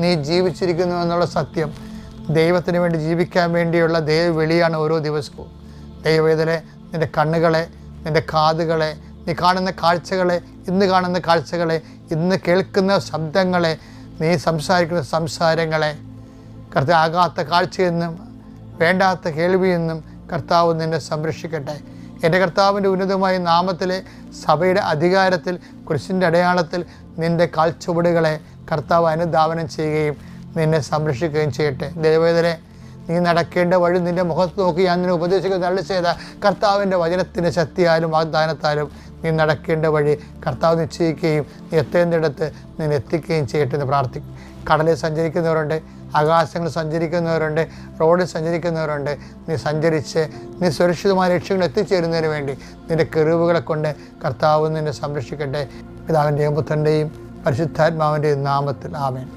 നീ ജീവിച്ചിരിക്കുന്നു എന്നുള്ള സത്യം, ദൈവത്തിന് വേണ്ടി ജീവിക്കാൻ വേണ്ടിയുള്ള ദൈവവിളിയാണ് ഓരോ ദിവസവും. ദൈവവേദനെ, നിൻ്റെ കണ്ണുകളെ, നിൻ്റെ കാതുകളെ, നീ കാണുന്ന കാഴ്ചകളെ, ഇന്ന് കാണുന്ന കാഴ്ചകളെ, ഇന്ന് കേൾക്കുന്ന ശബ്ദങ്ങളെ, നീ സംസാരിക്കുന്ന സംസാരങ്ങളെ, കർത്താവ് ആകാത്ത കാഴ്ചയെന്നും വേണ്ടാത്ത കേൾവിയെന്നും കർത്താവ് നിന്നെ സംരക്ഷിക്കട്ടെ. എൻ്റെ കർത്താവിൻ്റെ ഉന്നതമായ നാമത്തിലെ സഭയുടെ അധികാരത്തിൽ കുരിശിൻ്റെ അടയാളത്തിൽ നിൻ്റെ കാൽച്ചുവടുകളെ കർത്താവ് അനുധാവനം ചെയ്യുകയും നിന്നെ സംരക്ഷിക്കുകയും ചെയ്യട്ടെ. ദൈവവേദനെ, നീ നടക്കേണ്ട വഴി നിൻ്റെ മുഖത്ത് നോക്കി ഞാൻ നിന്നെ ഉപദേശിക്കുന്ന അരുളി ചെയ്ത കർത്താവിൻ്റെ വചനത്തിൻ്റെ ശക്തിയാലും വാഗ്ദാനത്താലും നീ നടക്കേണ്ട വഴി കർത്താവ് നിശ്ചയിക്കുകയും നീ എത്തേണ്ടിടത്ത് നിന്നെ എത്തിക്കുകയും ചെയ്യട്ടെ എന്ന് പ്രാർത്ഥിക്കും. കടലിൽ സഞ്ചരിക്കുന്നവരുണ്ട്, ആകാശങ്ങളിൽ സഞ്ചരിക്കുന്നവരുണ്ട്, റോഡിൽ സഞ്ചരിക്കുന്നവരുണ്ട്. നീ സഞ്ചരിച്ച് നീ സുരക്ഷിതമായ ലക്ഷ്യങ്ങൾ എത്തിച്ചേരുന്നതിന് വേണ്ടി നിൻ്റെ കിറിവുകളെ കൊണ്ട് കർത്താവ് നിന്നെ സംരക്ഷിക്കട്ടെ. പിതാവിൻ്റെയും പുത്രൻ്റെയും പരിശുദ്ധാത്മാവിൻ്റെയും നാമത്തിൽ ആമേൻ.